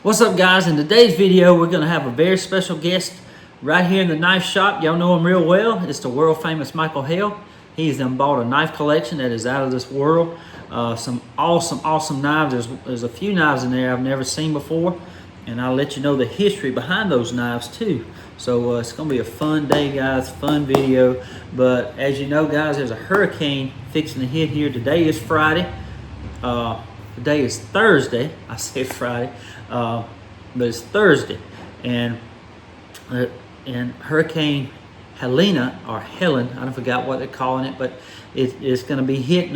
What's up, guys? In today's video, we're going to have a very special guest right here in the knife shop. Y'all know him real well. It's the world famous Michael Hale. He's done bought a knife collection that is out of this world. Some awesome knives. There's a few knives in there I've never seen before, and I'll let you know the history behind those knives too. So it's going to be a fun day, guys, fun video. But as you know, guys, there's a hurricane fixing to hit here. Today is Friday. Today is Thursday. I said Friday, but it's Thursday, and Hurricane Helena, or Helen, I forgot what they're calling it, but it's going to be hitting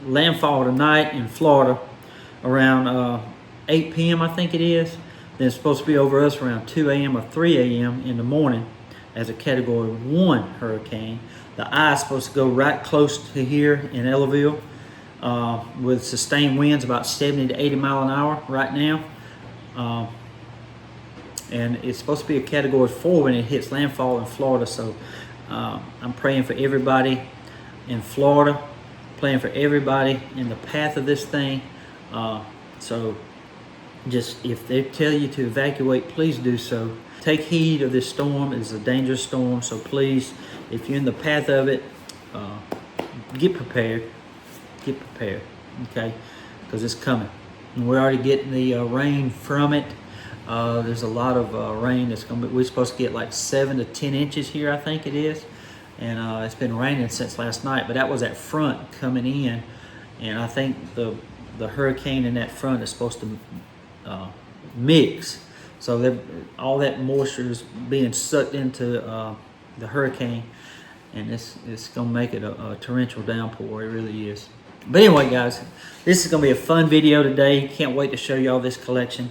landfall tonight in Florida around 8 p.m. I think it is. Then it's supposed to be over us around 2 a.m. or 3 a.m. in the morning as a Category 1 hurricane. The eye is supposed to go right close to here in Ellaville with sustained winds about 70 to 80 mile an hour right now. And it's supposed to be a Category 4 when it hits landfall in Florida. So I'm praying for everybody in Florida, praying for everybody in the path of this thing. So just if they tell you to evacuate, please do so. Take heed of this storm. It's a dangerous storm, so please, if you're in the path of it, get prepared. Get prepared, okay? Because it's coming. And we're already getting the rain from it. There's a lot of rain that's going to be, we're supposed to get like 7 to 10 inches here, I think it is. And it's been raining since last night, but that was that front coming in. And I think the hurricane in that front is supposed to mix. So all that moisture is being sucked into the hurricane, and it's going to make it a torrential downpour. It really is. But anyway, guys, this is going to be a fun video today. Can't wait to show y'all this collection.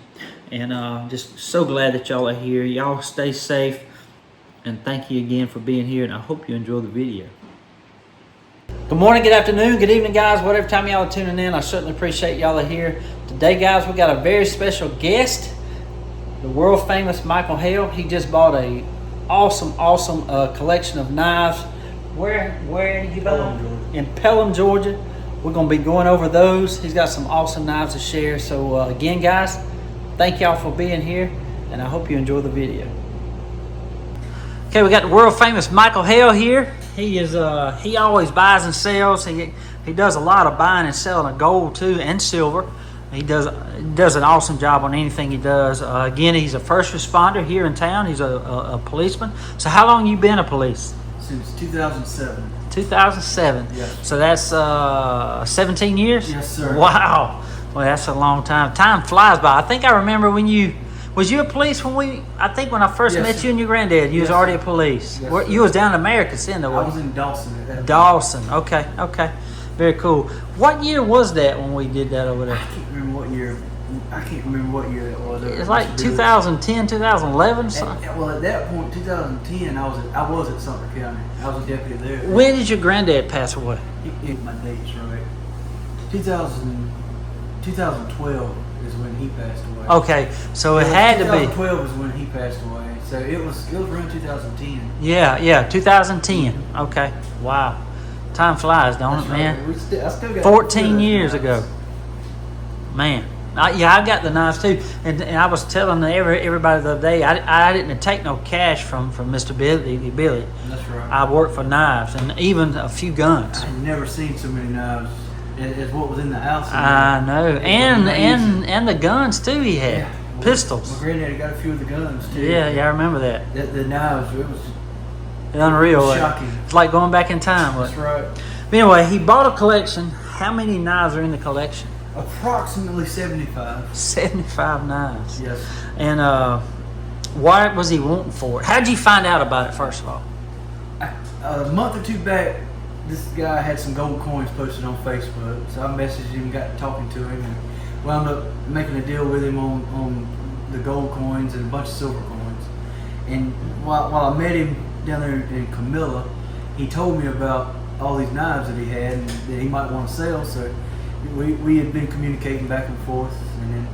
And just so glad that y'all are here. Y'all stay safe. And thank you again for being here. And I hope you enjoy the video. Good morning, good afternoon, good evening, guys. Whatever time y'all are tuning in, I certainly appreciate y'all are here. Today, guys, we got a very special guest. The world famous Michael Hale. He just bought a awesome collection of knives. Where did you buy them? In Pelham, Georgia. We're going to be going over those. He's got some awesome knives to share. So again, guys, thank y'all for being here, and I hope you enjoy the video. Okay, we got the world famous Michael Hale here. He is he always buys and sells. He does a lot of buying and selling of gold too, and silver. He does an awesome job on anything he does. Again, he's a first responder here in town. He's a policeman. So how long you been a police? Since 2007. 2007. Yes. So that's 17 years? Yes, sir. Wow. Well, that's a long time. Time flies by. I think I remember when you... Was you a police when I think when I first Yes, met sir. you and your granddad, you was already a police. Yes, you was down in America then, though. I was in Dawson at that time. Dawson. Okay. Very cool. What year was that when we did that over there? I can't remember what year that was. It was like 2010, 2011. Well, at that point, 2010, I was at Sumter County. I was a deputy there. When did your granddad pass away? My date's right. 2012 is when he passed away. Okay, so it had to be. 2012 is when he passed away. So it was around 2010. Yeah, 2010. Okay, wow. Time flies, don't That's it, man? right. I still got 14 years ago. Man. I've got the knives too. And I was telling everybody the other day, I didn't take no cash from Mr. Billy. That's right. I worked for knives and even a few guns. I had never seen so many knives as what was in the house. I know. And the guns too he had. Yeah. Pistols. My granddaddy got a few of the guns too. Yeah, I remember that. The knives, it was Unreal. shocking. It's like going back in time. That's right. But anyway, he bought a collection. How many knives are in the collection? Approximately 75. 75 knives. Yes. And why was he wanting for it? How did you find out about it, first of all? A month or two back, this guy had some gold coins posted on Facebook. So I messaged him, got talking to him, and wound up making a deal with him on the gold coins and a bunch of silver coins. And while I met him down there in Camilla, he told me about all these knives that he had and that he might want to sell. So we had been communicating back and forth, and then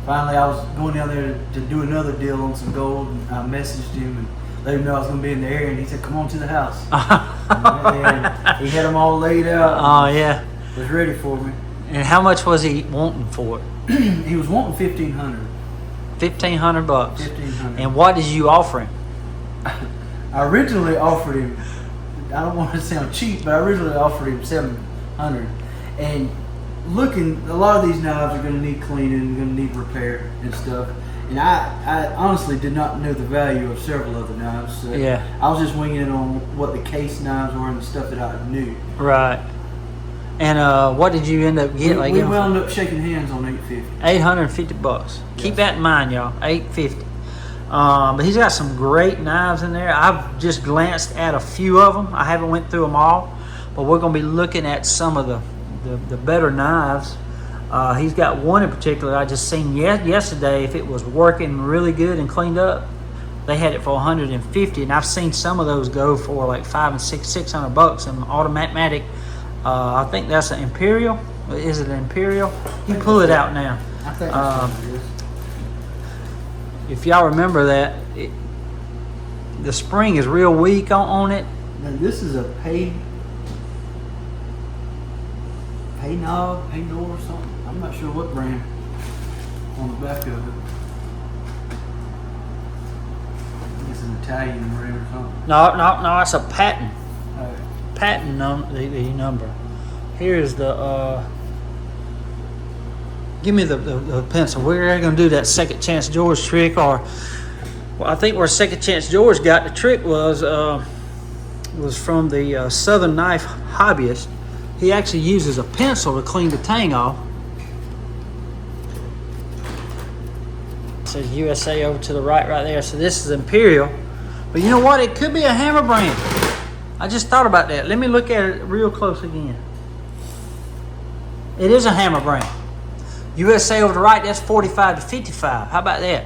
finally I was going down there to do another deal on some gold, and I messaged him and let him know I was going to be in the area, and he said, "Come on to the house." And he had them all laid out. Oh yeah. Was ready for me. And how much was he wanting for it? He was wanting $1,500. $1,500. $1,500. And what did you offer him? I originally offered him, I don't want to sound cheap, but I originally offered him $700. And looking, a lot of these knives are going to need cleaning, going to need repair and stuff. And I honestly did not know the value of several other knives. So Yeah. I was just winging it on what the case knives were and the stuff that I knew. Right. And what did you end up getting? We wound up shaking hands on $850. $850. Keep Yes. that in mind, y'all. $850. But he's got some great knives in there. I've just glanced at a few of them. I haven't went through them all, but we're going to be looking at some of the better knives. He's got one in particular I just seen yesterday. If it was working really good and cleaned up, they had it for $150, and I've seen some of those go for like $500 and $600. An automatic. I think that's an Imperial. Is it an Imperial? You pull it out now. I think that's what it is. If y'all remember that, the spring is real weak on it. Now this is a pay knob or something. I'm not sure what brand on the back of it. I think it's an Italian brand or something. No, it's a patent. Alright. Patent the number. Here's the give me the pencil. We're going to do that Second Chance George trick, or well, I think where Second Chance George got the trick was from the Southern Knife Hobbyist. He actually uses a pencil to clean the tang off. It says USA over to the right there. So this is Imperial. But you know what? It could be a hammer brand. I just thought about that. Let me look at it real close again. It is a hammer brand. USA over to the right, that's 45 to 55. How about that?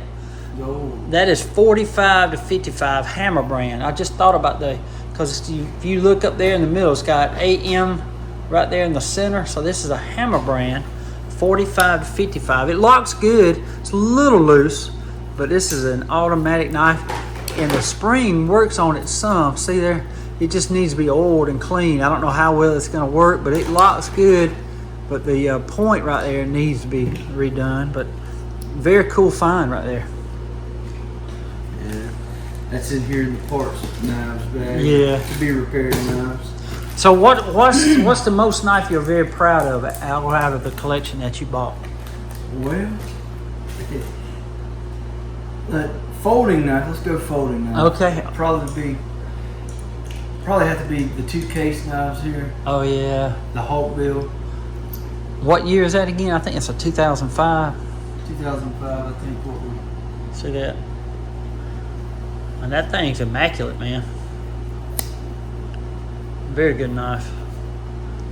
Yo. That is 45 to 55 hammer brand. I just thought about that because if you look up there in the middle, it's got AM right there in the center. So this is a hammer brand, 45 to 55. It locks good. It's a little loose, but this is an automatic knife, and the spring works on it some. See there? It just needs to be oiled and clean. I don't know how well it's going to work, but it locks good. But the point right there needs to be redone. But very cool find right there. Yeah. That's in here in the parts knives bag. Yeah. To be repaired knives. So what's the most knife you're very proud of out of the collection that you bought? Well, folding knife. Let's go folding knife. Okay. Probably have to be the two case knives here. Oh yeah. The Hawkbill. What year is that again? I think it's a 2005. 2005, I think. What we See that? And that thing's immaculate, man. Very good knife.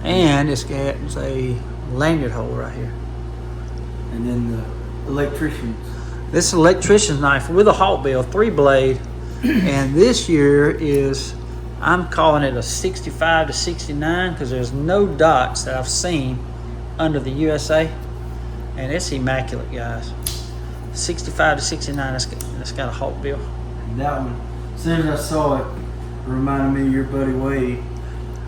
And it's got a lanyard hole right here. And then the electricians. This is an electrician's knife with a Hawkbill, 3-blade. And this year is, I'm calling it a 65 to 69 because there's no dots that I've seen under the USA. And it's immaculate, guys. 65 to 69, it's got a Hawkbill. And that one, as soon as I saw it, it reminded me of your buddy Wade.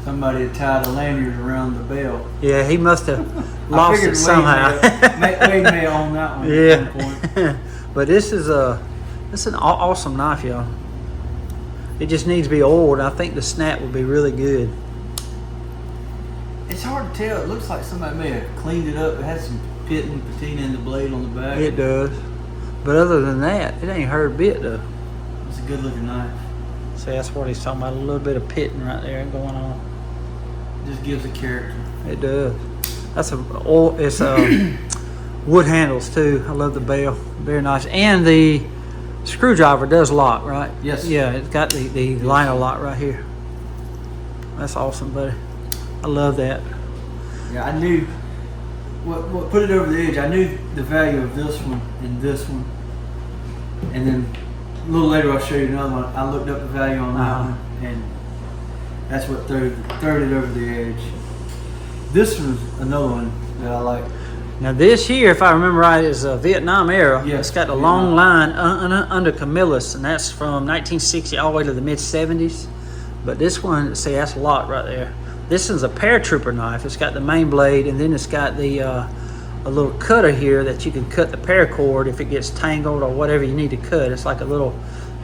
Somebody had tied a lanyard around the bell. Yeah, he must have lost it somehow. Wade may own that one Yeah. at some point. But this is an awesome knife, y'all. It just needs to be oiled. I think the snap would be really good. It's hard to tell. It looks like somebody may have cleaned it up. It has some pit and patina in the blade on the back. It does. But other than that, it ain't hurt a bit though. It's a good looking knife. See, that's what he's talking about. A little bit of pitting right there going on. Just gives a character. It does. It's wood handles too. I love the bell. Very nice. And the screwdriver does lock, right? Yes. Yeah, it's got the liner lock right here. That's awesome, buddy. I love that. Yeah, I knew what put it over the edge. I knew the value of this one and this one, and then a little later I'll show you another one. I looked up the value on that one, and that's what threw it over the edge. This one's another one that I like. Now this here, if I remember right, is a Vietnam era. Yes, It's got a Vietnam. long line under Camillus, and that's from 1960 all the way to the mid 70s. But this one, see, that's a lot right there. This one's a paratrooper knife. It's got the main blade, and then it's got the a little cutter here that you can cut the paracord if it gets tangled or whatever you need to cut. It's like a little,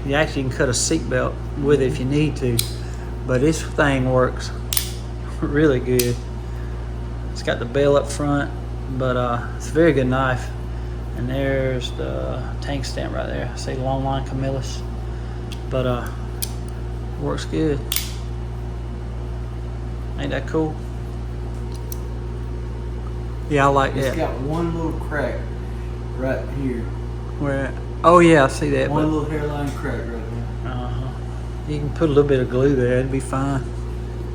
you actually can cut a seat belt with it if you need to. But this thing works really good. It's got the bell up front, but it's a very good knife. And there's the tank stamp right there. See long line Camillus, but works good. Ain't that cool? Yeah, I like that. It's got one little crack right here. Where? Oh yeah, I see that. One little hairline crack right there. You can put a little bit of glue there; it'd be fine.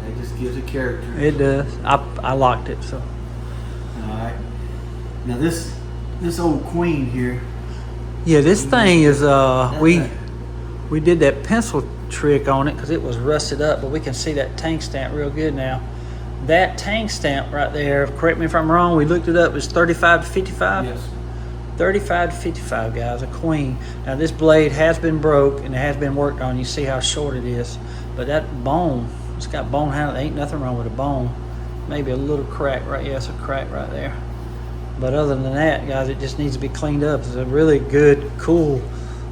It just gives it character. It does. I liked it so. All right. Now this old queen here. Yeah, this thing is Right. we did that pencil trick on it because it was rusted up, but we can see that tank stamp real good now. That tank stamp right there, correct me if I'm wrong, we looked it up, was 35 to 55? Yes. 35 to 55, guys, a queen. Now this blade has been broke and it has been worked on. You see how short it is. But that bone, it's got bone handle. There ain't nothing wrong with a bone. Maybe a little crack right, yeah, it's a crack right there. But other than that, guys, it just needs to be cleaned up. It's a really good, cool,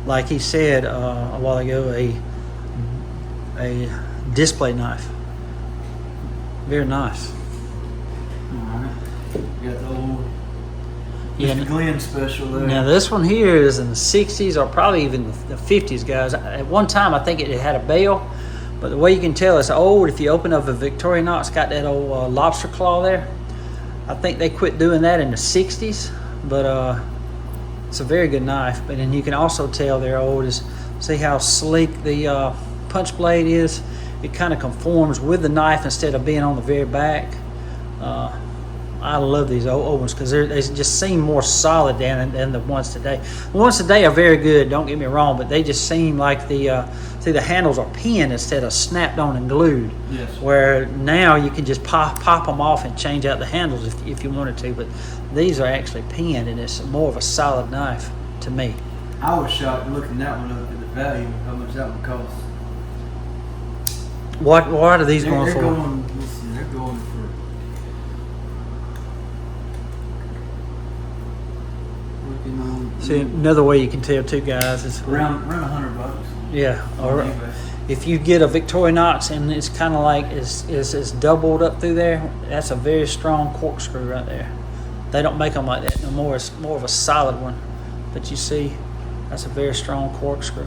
like he said a while ago, a display knife. Very nice. Alright. Got the old Yeah. Mr. Glenn special there. Now this one here is in the 60s or probably even the 50s, guys. At one time I think it had a bell, but the way you can tell it's old, if you open up a Victorinox, got that old lobster claw there. I think they quit doing that in the 60s, but it's a very good knife. But then you can also tell they're old is see how sleek the punch blade is. It kind of conforms with the knife instead of being on the very back. I love these old ones because they just seem more solid than the ones today. The ones today are very good, don't get me wrong, but they just seem like the handles are pinned instead of snapped on and glued. Yes. Where now you can just pop them off and change out the handles if you wanted to, but these are actually pinned and it's more of a solid knife to me. I was shocked looking that one up at the value, how much that one costs. What are these going They're for? they're going for looking on See, another way you can tell too, guys, is around $100. yeah. on Or eBay. if you get a Victorinox and it's kind of like it's doubled up through there, that's a very strong corkscrew right there. They don't make them like that no more. It's more of a solid one, but you see, that's a very strong corkscrew.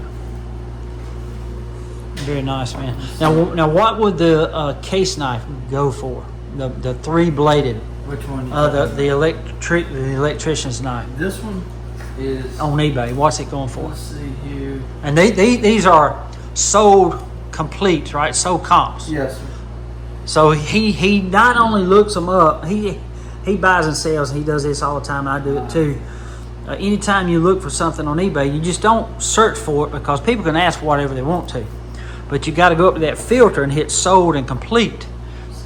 Very nice, man. Now, what would the case knife go for? The 3-bladed, Which one? the electrician's knife This one is on eBay. What's it going for? Let's see here. And these are sold complete, right? Sold comps. Yes, sir. So he not only looks them up, he buys and sells. And he does this all the time. I do it too. Anytime you look for something on eBay, you just don't search for it because people can ask whatever they want to. But you got to go up to that filter and hit sold and complete.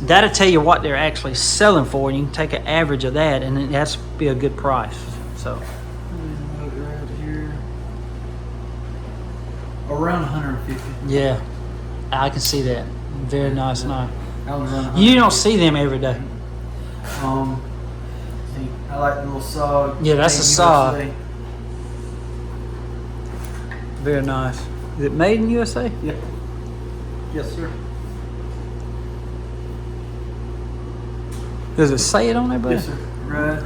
That'll tell you what they're actually selling for, and you can take an average of that, and it has to be a good price. So Right here. Around 150. yeah, I can see that. Very nice knife. I was around You don't 150. see them every day. See, I like the little saw. Yeah, that's a Made in saw. USA. Very nice. Is it made in USA? Yeah. Yes, sir. Does it say it on there, buddy? Yes, sir. Right.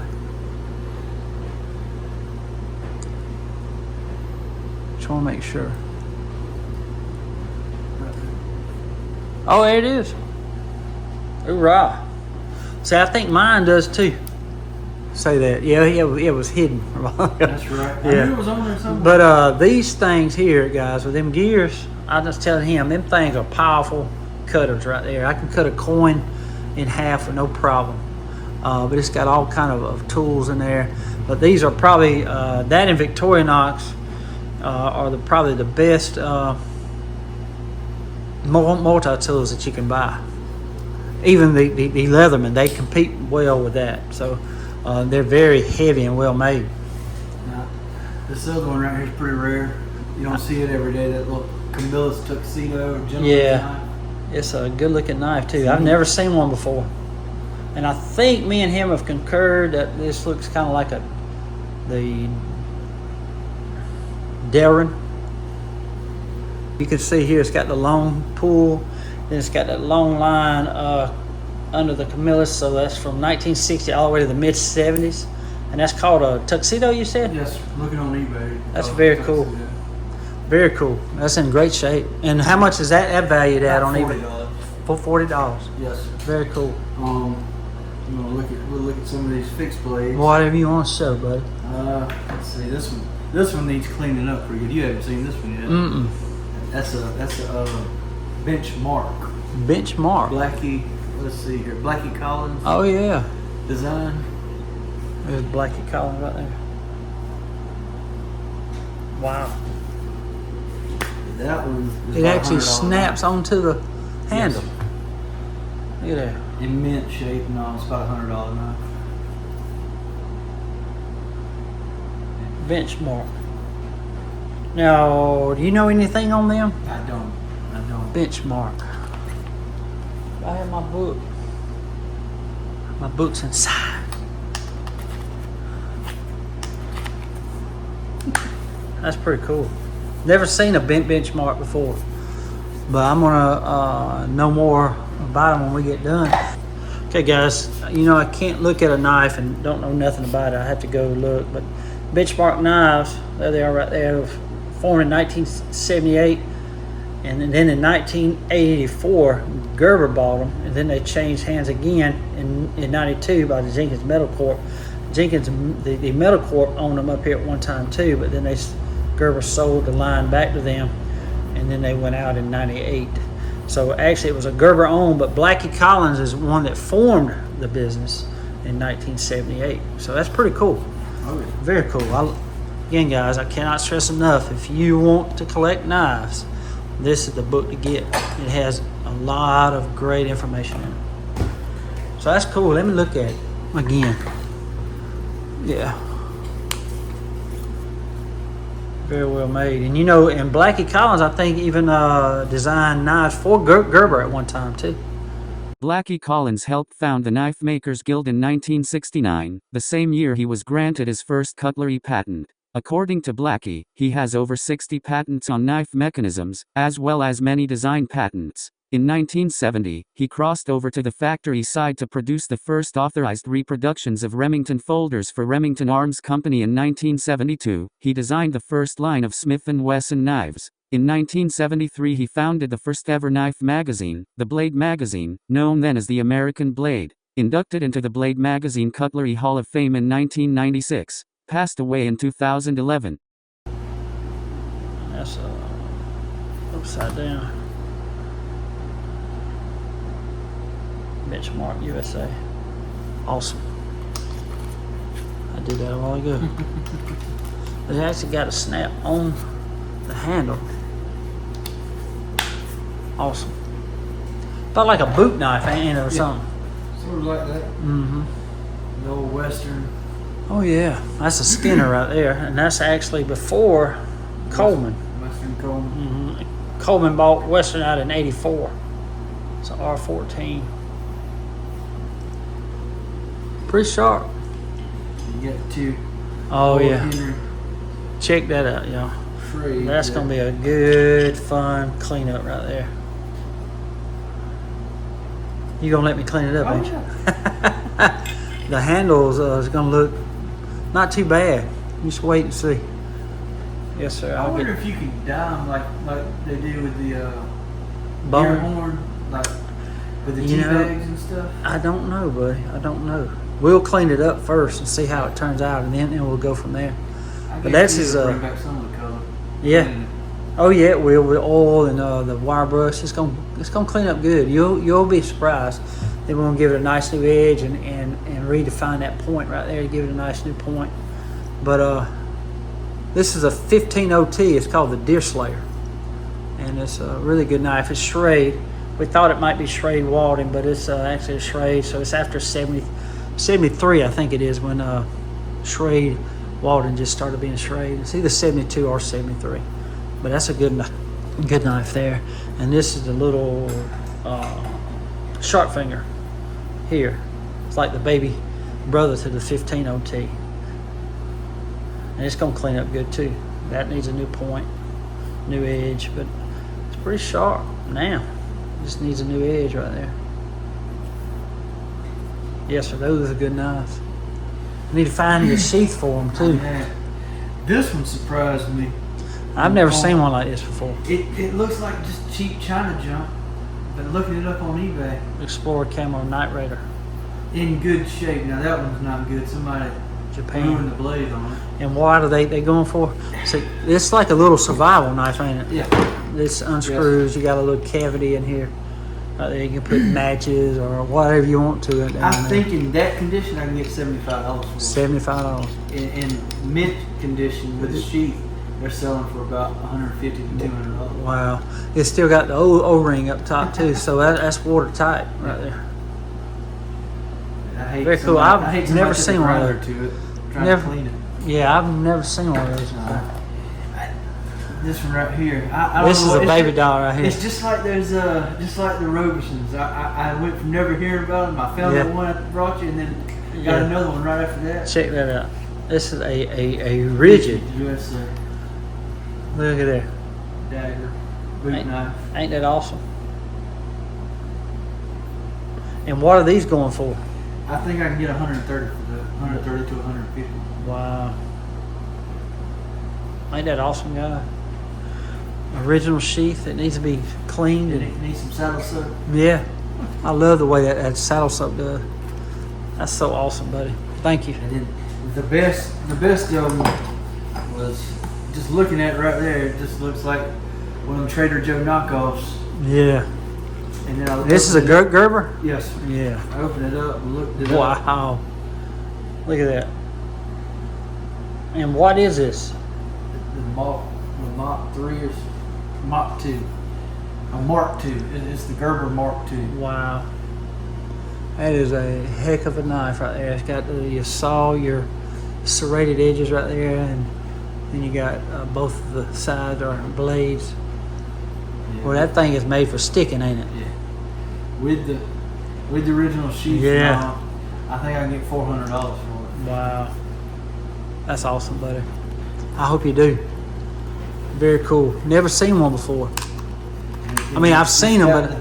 Just want to make sure. Right there. Oh, there it is. Hoorah. See, I think mine does too. Say that. Yeah, it was hidden. That's right. I Yeah. knew it was on there somewhere. But these things here, guys, with them gears, I'm just telling him, them things are powerful cutters right there. I can cut a coin in half with no problem. But it's got all kind of tools in there. But these are probably, that and Victorinox are probably the best multi-tools that you can buy. Even the Leatherman, they compete well with that. So they're very heavy and well made. Now, this other one right here is pretty rare. You don't see it every day. That little Camillus tuxedo. Gentleman's Yeah. knife. It's a good looking knife too. I've never seen one before. And I think me and him have concurred that this looks kind of like the Darren. You can see here it's got the long pull, then it's got that long line under the camillus, so that's from 1960 all the way to the mid 70s, and that's called a tuxedo, you said? Yes, looking on eBay. That's very cool. Very cool. That's in great shape. And how much is that valued at on eBay? $40. For $40. Yes. Very cool. You know, we'll look at some of these fixed blades. Whatever you want to show, buddy. Let's see, this one needs cleaning up pretty good. You haven't seen this one yet. Mm-mm. That's a benchmark. Benchmark. Blackie, let's see here, Blackie Collins Oh yeah. design. There's Blackie Collins right there. Wow. That one is It about actually $100 snaps onto the handle. Yes. Look at that. In mint shape and all. It's about $100 knife. Benchmark. Now, do you know anything on them? I don't. Benchmark. I have my book. My book's inside. That's pretty cool. Never seen a benchmark before, but I'm gonna know more about them when we get done. Okay, guys. You know I can't look at a knife and don't know nothing about it. I have to go look. But benchmark knives, there they are right there, formed in 1978. And then in 1984, Gerber bought them, and then they changed hands again in 92 by the Jenkins Metal Corp. Jenkins, the Metal Corp owned them up here at one time too, but then Gerber sold the line back to them, and then they went out in 98. So actually it was a Gerber owned, but Blackie Collins is one that formed the business in 1978. So that's pretty cool. Oh, yeah. Very cool. Again, guys, I cannot stress enough, if you want to collect knives, this is the book to get. It has a lot of great information in it. So that's cool. Let me look at it again. Yeah. Very well made. And you know, and Blackie Collins, I think, even designed knives for Gerber at one time too. Blackie Collins helped found the Knife Makers Guild in 1969, the same year he was granted his first cutlery patent. According to Blackie, he has over 60 patents on knife mechanisms, as well as many design patents. In 1970, he crossed over to the factory side to produce the first authorized reproductions of Remington folders for Remington Arms Company. In 1972, he designed the first line of Smith & Wesson knives. In 1973 he founded the first ever knife magazine, the Blade Magazine, known then as the American Blade. Inducted into the Blade Magazine Cutlery Hall of Fame in 1996. Passed away in 2011. That's upside down. Benchmark USA. Awesome. I did that a while ago. It actually got a snap on the handle. Awesome. About like a boot knife, ain't it, or something? Sort of like that. Mm-hmm. The old Western. Oh yeah, that's a Skinner right there, and that's actually before Coleman. Western Coleman. Mm-hmm. Coleman bought Western out in '84. It's an R14. Pretty sharp. You get the two. Oh yeah. Henry Check that out, y'all. Free. That's gonna be a good, fun cleanup right there. You gonna let me clean it up, ain't you? The handles is gonna look not too bad. Just wait and see. Yes, sir. I wonder if you can dye them like they do with the ear bone. horn, like with the You tea know, bags and stuff. I don't know, buddy. I don't know. We'll clean it up first and see how it turns out, and then we'll go from there. But that's his. Bring back some of the color. Yeah. Oh yeah, it will, with oil and the wire brush. It's gonna clean up good. You'll be surprised. Then we're gonna give it a nice new edge and redefine that point right there to give it a nice new point. But this is a 15 OT. It's called the Deer Slayer, and it's a really good knife. It's Schrade. We thought it might be Schrade Walden, but it's actually a Schrade. So it's after 73, I think it is, when Schrade Walden just started being Schrade. It's either 72 or 73, but that's a good knife there. And this is the little sharp finger here. It's like the baby brother to the 15 OT. And it's gonna clean up good too. That needs a new point, new edge, but it's pretty sharp now. Just needs a new edge right there. Yes, sir, those are good knives. I need to find a sheath for them too. Yeah. This one surprised me. I've never seen one like this before. It looks like just cheap China junk, but looking it up on eBay, Explorer Camo Night Raider, in good shape. Now that one's not good. Somebody Japan. ruined the blade on it. And what are they going for? See, it's like a little survival knife, ain't it? Yeah. This unscrews. You got a little cavity in here. Right there, you can put matches or whatever you want to it. I think in that condition I can get $75 for it. $75. In mint condition with the sheath, they're selling for about $150 to $200. Wow. It's still got the old O-ring up top too, so that's watertight right there. I hate Very cool. somebody- I've I hate never somebody seen took a one of grinder those. to it, trying Never- to clean it. Yeah, I've never seen one of those before. This one right here. I don't This know is what- a it's baby just- doll right here. It's just like there's just like the Robesons. I went from never hearing about them. I found Yeah. that one I brought you, and then got Yeah. another one right after that. Check that out. This is a rigid. USA Look at there. dagger boot Ain't- knife. Ain't that awesome? And what are these going for? I think I can get 130 for that. 130 to 150. Wow. Ain't that awesome, guy? Original sheath. It needs to be cleaned. And And, it needs some saddle soap. yeah. I love the way that saddle soap does. That's so awesome, buddy. Thank you. And then the best of them was just looking at it right there. It just looks like one of them Trader Joe knockoffs. Yeah. And then I This is a opened it- Gerber? Yes. Sir. Yeah. I opened it up and looked it up. Wow. Look at that. And what is this? The Mach 3 or Mach 2. A Mark 2. It's the Gerber Mark 2. Wow. That is a heck of a knife right there. It's got your saw, your serrated edges right there, and then you got both of the sides are blades. Yeah. Well, that thing is made for sticking, ain't it? Yeah. With the original sheath. Yeah. and all, I think I can get $400 for it. Wow. That's awesome, buddy. I hope you do. Very cool. Never seen one before. I mean, I've seen them,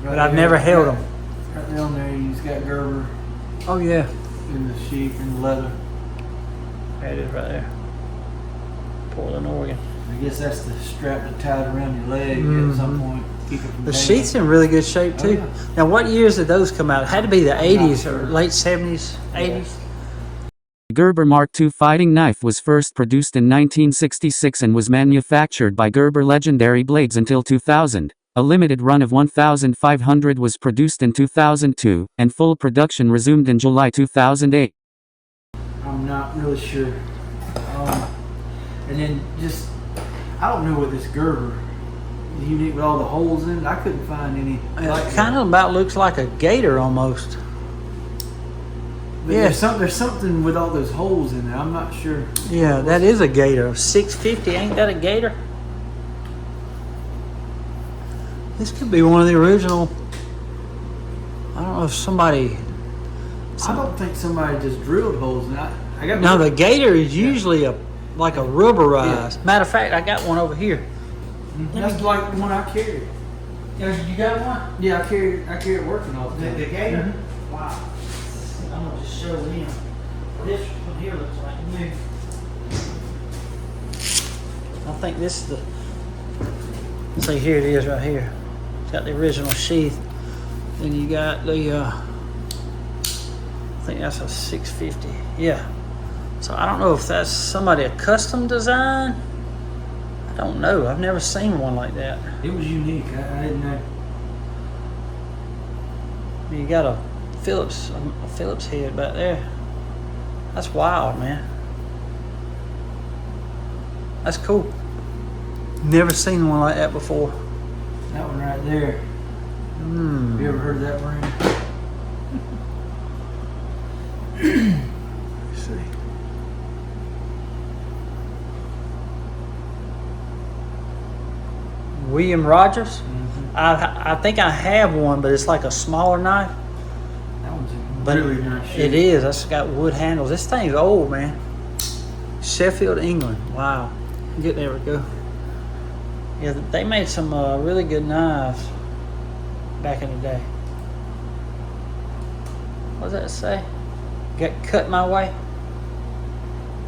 but I've never held them. Right down there, he's got Gerber Oh, yeah. in the sheath and the leather. There it is right there. Portland, Oregon. I guess that's the strap that tied around your leg Mhm. at some point. Keep it from The hanging. sheath's in really good shape, Oh, too. yeah. Now, what years did those come out? It had to be the not 80s sure. or late 70s, 80s. The Gerber Mark II fighting knife was first produced in 1966 and was manufactured by Gerber Legendary Blades until 2000. A limited run of 1,500 was produced in 2002, and full production resumed in July 2008. I'm not really sure. And then just, I don't know what this Gerber is unique with all the holes in it. I couldn't find any. It kind of about looks like a gator almost. But yeah. There's something with all those holes in there. I'm not sure. Yeah, that is a gator. 650, ain't that a gator? This could be one of the original. I don't know if somebody. I don't think somebody just drilled holes in it. I got No, the gator is usually like a rubberized. Matter of fact, I got one over here. That's like the one I carry. You got one? Yeah, I carry it working all the time. The gator? Mhm. Wow. I'm gonna just show them. This one here looks like new. I think this is the. See, here it is right here. It's got the original sheath. Then you got the. I think that's a 650. Yeah. So I don't know if that's somebody a custom design. I don't know. I've never seen one like that. It was unique. I didn't know. You got a Phillips head back there. That's wild, man. That's cool. Never seen one like that before. That one right there. Have you ever heard of that brand? Let's see. William Rogers. I think I have one, but it's like a smaller knife. That one's But really nice shape. it is. That's got wood handles. This thing's old, man. Sheffield, England. Wow. There we go. Yeah, they made some really good knives back in the day. What does that say? Got cut my way?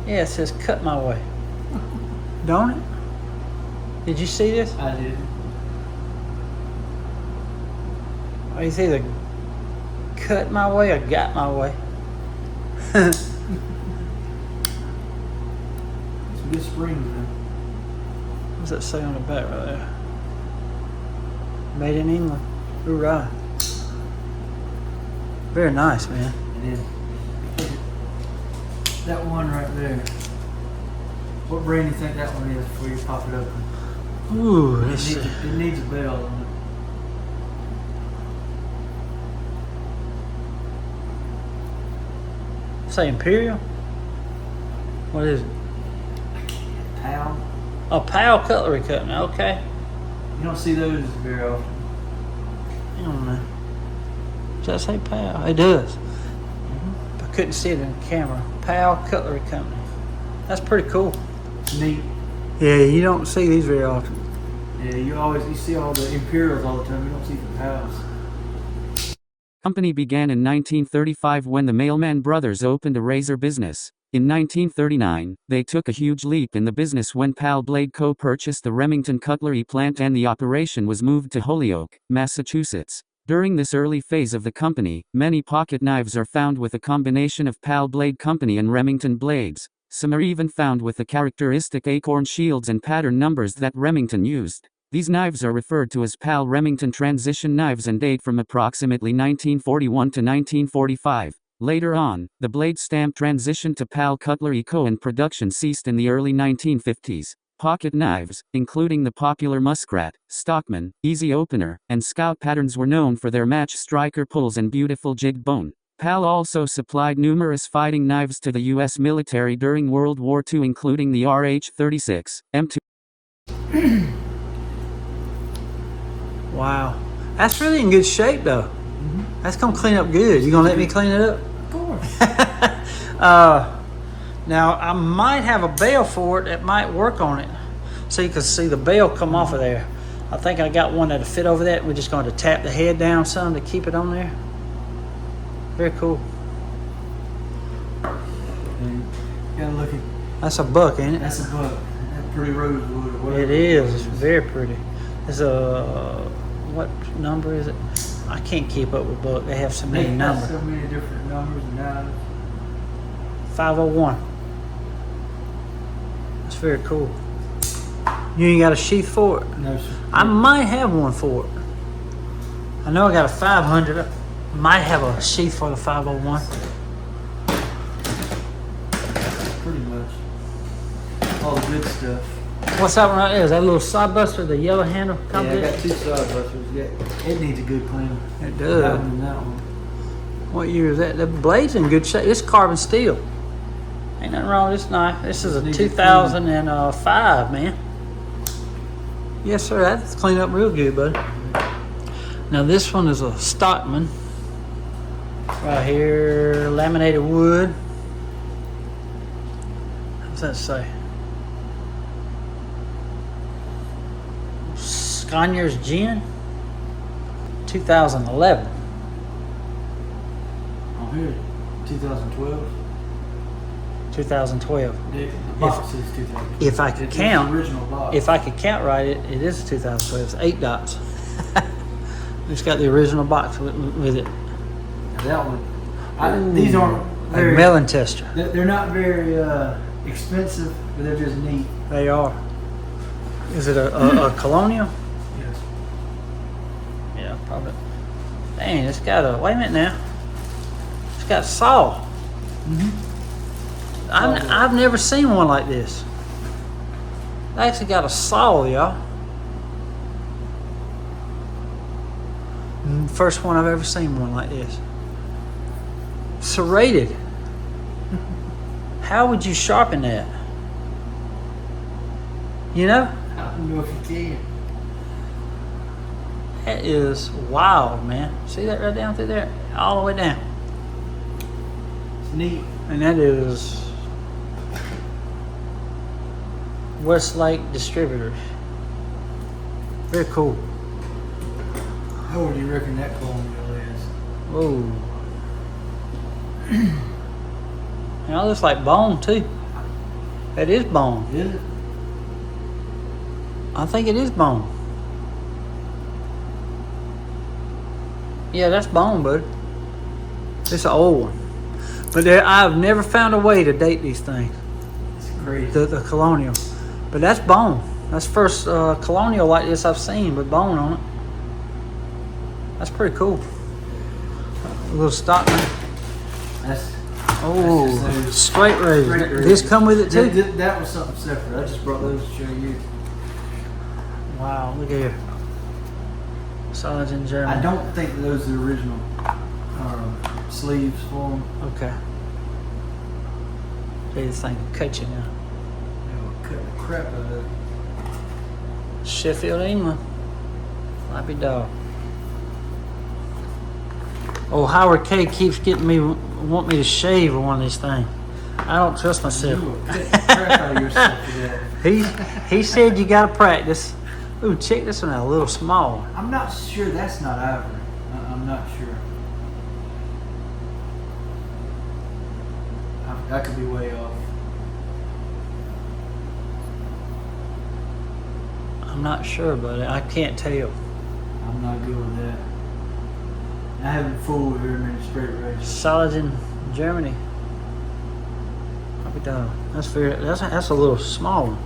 Yeah, it says cut my way. Don't it? Did you see this? I did. Oh, it's either cut my way or got my way. Some good springs, man. What's that say on the back right there? Made in England. Hoorah. Very nice, man. And then that one right there. What brand do you think that one is before you pop it open? Ooh, It this needs a bell on it. say Imperial? What is it? Pal. Oh, Powell Cutlery Company. Okay. You don't see those very often. I don't know. Does that say Powell? It does. I couldn't see it in the camera. Powell Cutlery Company. That's pretty cool. Neat. Yeah, you don't see these very often. Yeah, you see all the Imperials all the time. You don't see the Pals. Company began in 1935 when the Mailman brothers opened a razor business. In 1939, they took a huge leap in the business when Pal Blade Co. purchased the Remington Cutlery plant and the operation was moved to Holyoke, Massachusetts. During this early phase of the company, many pocket knives are found with a combination of Pal Blade Company and Remington blades. Some are even found with the characteristic acorn shields and pattern numbers that Remington used. These knives are referred to as Pal Remington transition knives and date from approximately 1941 to 1945. Later on, the blade stamp transitioned to Pal Cutlery Co. and production ceased in the early 1950s. Pocket knives, including the popular Muskrat, Stockman, Easy Opener, and Scout patterns were known for their match striker pulls and beautiful jigged bone. Pal also supplied numerous fighting knives to the U.S. military during World War II, including the RH-36, M2. Wow. That's really in good shape, though. That's going to clean up good. You going to let me clean it up? Of course. Now, I might have a bell for it that might work on it. So you can see the bell come off of there. I think I got one that'll fit over that. We're just going to tap the head down some to keep it on there. Very cool. And you gotta look at. That's a buck, ain't it? That's a buck. That pretty rosewood or whatever. It is. It's very pretty. It's a, what number is it? I can't keep up with buck. They have so many They got numbers. so many different numbers and knives. 501. That's very cool. You ain't got a sheath for it? No, sir. I might have one for it. I know I got a 500. I might have a sheath for the 501. Pretty much. All the good stuff. What's that one right there? Is that a little side buster, the yellow handle? Yeah, I got two side busters. Yeah, it needs a good clean. It That does. one and that one. What year is that? The blade's in good shape. It's carbon steel. Ain't nothing wrong with this knife. This is a Needs a 2005, man. Yes, sir. That's cleaned up real good, bud. Now this one is a Stockman. Right here, laminated wood. What's that say? Scaniers Gin, 2011. Oh, here, 2012. 2012. The box says 2000. If I could It's count, the original box. if I could count right, it is 2012. It's 8 dots. It's got the original box with it. Now that one. These aren't A very. melon tester. They're not very expensive, but they're just neat. They are. Is it a colonial? Yes. Yeah, probably. Dang, it's got a. Wait a minute now. It's got a saw. I've never seen one like this. They actually got a saw, y'all. First one I've ever seen one like this. Serrated. How would you sharpen that? You know? I don't know if you can. That is wild, man. See that right down through there? All the way down. neat. And that is Westlake Distributors. Very cool. How old do you reckon that colonial is? Whoa. You know, looks like bone too. That is bone. Is it? I think it is bone. Yeah, that's bone, bud. It's an old one. But I've never found a way to date these things. It's crazy. The colonial. But that's bone. That's the first colonial like this I've seen with bone on it. That's pretty cool. A little stock man. That's Oh, straight razor. Straight razor. This come with it too? That was something separate. I just brought those to show you. Wow, look here. Size in German. I don't think those are the original sleeves for them. Okay. Hey, this thing will cut you now. They'll cut the crap out of it. Sheffield, England. Flappy dog. Oh, Howard K keeps getting me, want me to shave on one of these things. I don't trust myself. You will cut the crap out of yourself for that. He said you gotta practice. Ooh, check this one out, a little small. I'm not sure that's not ivory. I'm not sure. I could be way off. I'm not sure, buddy. I can't tell. I'm not good with that. I haven't fooled with very many straight razors. Solid in Germany. Flappy dog. That's a little small one.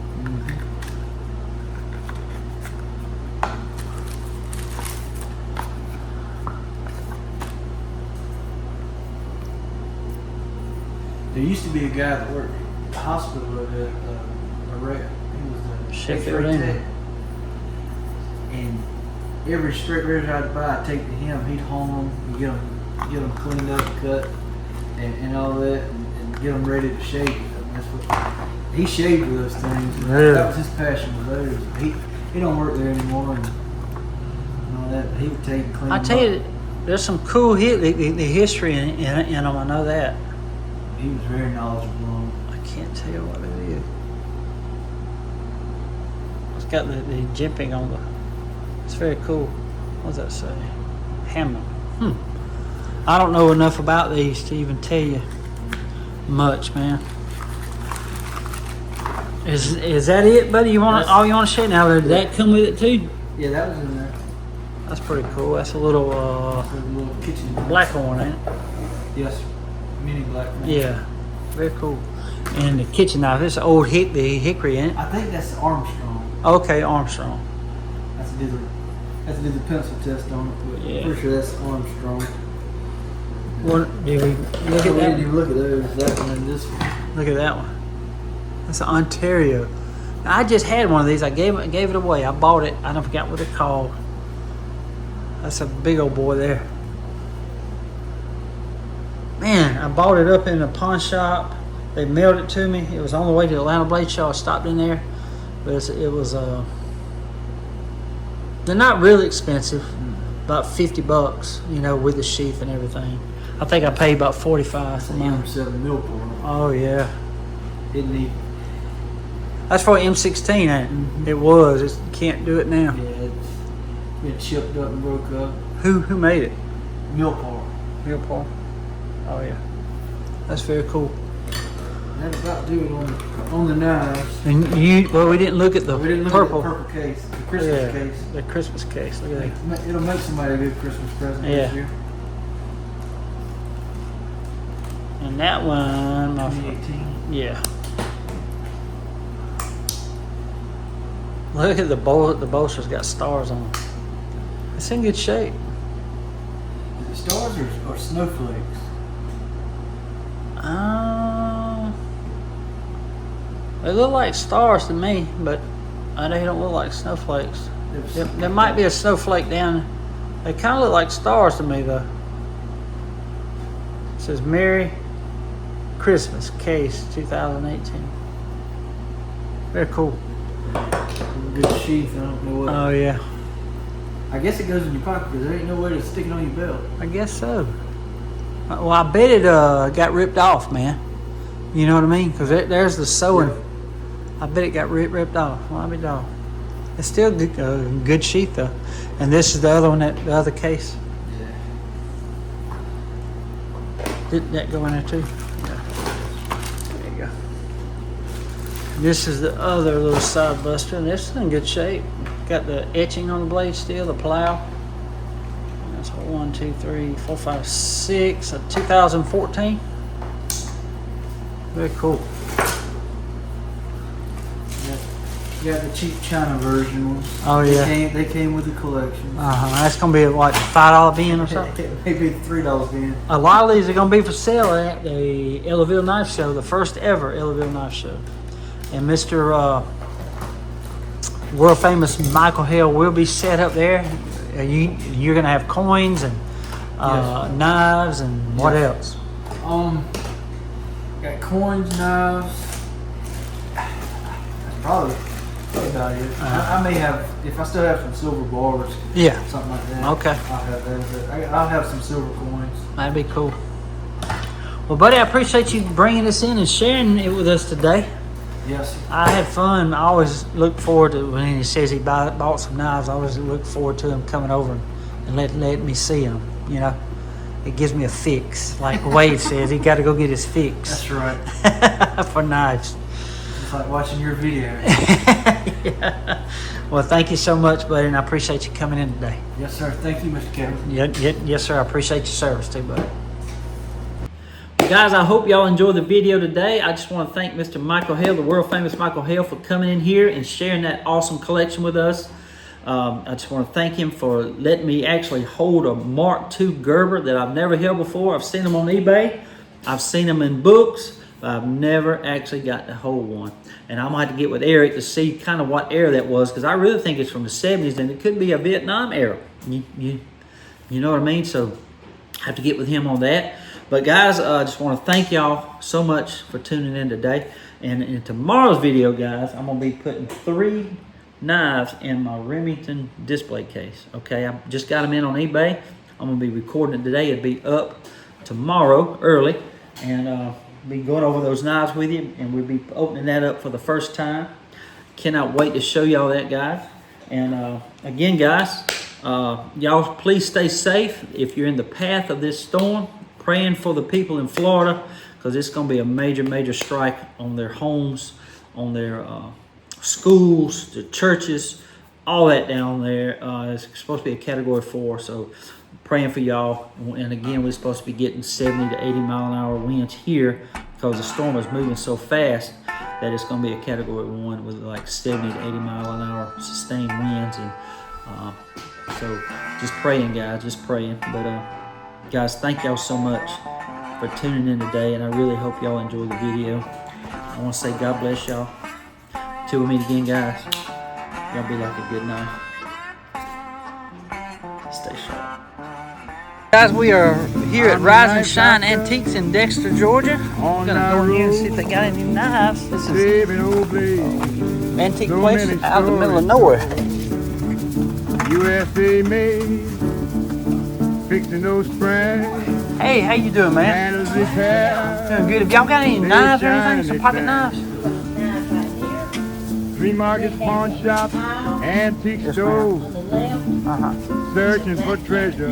There used to be a guy that worked at the hospital at a rep. He was the Sheffield, X-ray England. tech. And every straight razor I'd buy, I'd take to him. He'd hone them, get them cleaned up, cut, and all that, and get them ready to shave. That's what he shaved with those things. Yeah. That was his passion with those. He don't work there anymore and all that. But he would take and clean I them tell up. you, there's some cool the history in them. I know that. He was very knowledgeable on it. I can't tell you what it is. It's got the jimping on the. It's very cool. What does that say? Hammer. I don't know enough about these to even tell you much, man. Is that it, buddy? You want all you want to share now? Did that come with it too? Yeah, that was in there. That's pretty cool. That's a little There's a little kitchen. black one, ain't it? Yes, mini black one. Yeah, very cool. And the kitchen knife. This is old the hickory, ain't it? I think that's Armstrong. Okay, Armstrong. That's to do the pencil test on it. But Yeah. I'm pretty sure that's Armstrong. What did we look We at didn't that? even look at those. That one and this one. Look at that one. That's an Ontario. Now, I just had one of these. I gave it away. I bought it. I don't forget what it's called. That's a big old boy there. Man, I bought it up in a pawn shop. They mailed it to me. It was on the way to Atlanta Blade Show. I stopped in there, but it was they're not really expensive. About $50, you know, with the sheath and everything. I think I paid about $45 for mine. M7 Millport. Oh yeah. Didn't he? That's for M16, ain't it? Mhm. It was. You can't do it now. Yeah, it's been chipped up and broke up. Who made it? Millport. Paul. Oh yeah. That's very cool. That about do it on the knives. And we didn't look at the We didn't look purple. at the purple case, the Christmas Yeah, case. the Christmas case. Look at that. It'll make somebody a good Christmas present Yeah. this year. And that one, 2018. yeah. Look at the bowl. The bolster's got stars on it. It's in good shape. Is it stars or snowflakes? They look like stars to me, but they don't look like snowflakes. There might be a snowflake down. They kind of look like stars to me, though. It says Merry Christmas Case 2018. Very cool. Good sheath. I don't know what. Oh yeah, I guess it goes in your pocket because there ain't no way to stick it on your belt. I guess so. Well, I bet it got ripped off, man. You know what I mean? Because there's the sewing. I bet it got ripped off. Well, I mean, it's still good sheath though. And this is the other one, the other case. Didn't that go in there too? Yeah. There you go. This is the other little side buster, and this is in good shape. Got the etching on the blade still, the plow. That's 1, 2, 3, 4, 5, 6. 2014. Very cool. You got the cheap China version ones. Oh yeah. They came with the collection. That's gonna be what, $5 bin or something. Maybe $3 bin. A lot of these are gonna be for sale at the Ellaville Knife Show, the first ever Ellaville Knife Show. And Mr. World famous Michael Hale will be set up there. You're gonna have coins and knives and what else? Got coins, knives. That's probably about it. I may have, if I still have some silver bars. Yeah. Something like that. Okay. I'll have that. I'll have some silver coins. That'd be cool. Well, buddy, I appreciate you bringing this in and sharing it with us today. Yes, sir. I had fun. I always look forward to when he says he bought some knives. I always look forward to him coming over and let me see them. You know, it gives me a fix. Like Wade says, he got to go get his fix. That's right. For knives. It's like watching your video. Yeah. Well, thank you so much, buddy, and I appreciate you coming in today. Yes, sir. Thank you, Mr. Kevin. Yes, sir. I appreciate your service too, buddy. Guys, I hope y'all enjoyed the video today. I just want to thank Mr. Michael Hale, the world famous Michael Hale, for coming in here and sharing that awesome collection with us. I just want to thank him for letting me actually hold a Mark II Gerber that I've never held before. I've seen them on eBay. I've seen them in books, but I've never actually got to hold one. And I might have to get with Eric to see kind of what era that was, because I really think it's from the 70s, and it could be a Vietnam era. You know what I mean? So I have to get with him on that. But guys, I just want to thank y'all so much for tuning in today. And in tomorrow's video, guys, I'm going to be putting 3 knives in my Remington display case. Okay, I just got them in on eBay. I'm going to be recording it today. It'll be up tomorrow early. And be going over those knives with you. And we'll be opening that up for the first time. Cannot wait to show y'all that, guys. And again, guys, y'all please stay safe. If you're in the path of this storm, praying for the people in Florida, because it's going to be a major, major strike on their homes, on their schools, the churches, all that down there. It's supposed to be a Category 4, so praying for y'all. And again, we're supposed to be getting 70 to 80 mile an hour winds here, because the storm is moving so fast that it's going to be a Category 1 with like 70 to 80 mile an hour sustained winds. And so just praying, guys, just praying. But guys, thank y'all so much for tuning in today, and I really hope y'all enjoy the video. I want to say God bless y'all. Till we meet again, guys, y'all be like a good night. Stay sharp. Guys, we are here at Rise and Shine Antiques in Dexter, Georgia. We're going to go in here and see if they got any knives. This is an antique place out in the middle of nowhere. USA made, fixing those springs. Hey, how you doing, man? Doing good. Have y'all got any knives or anything? Some pocket knives? Free markets, pawn shops, antique stores. Searching for treasure,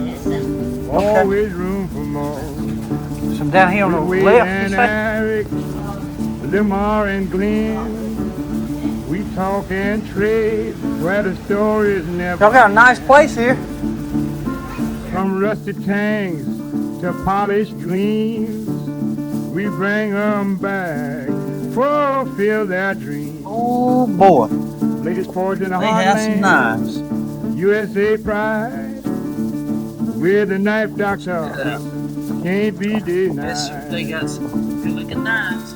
always room for more. Some down here on the left, you say? Eric, Limar and Glenn, we talk and trade where the stories never. Y'all got a nice place here. From rusty tanks to polished gleams, we bring them back, fulfill their dreams. Oh boy, Latest forge in the they have some heartland, knives. USA pride, we're the knife doctor, can't be denied. They got some good looking knives.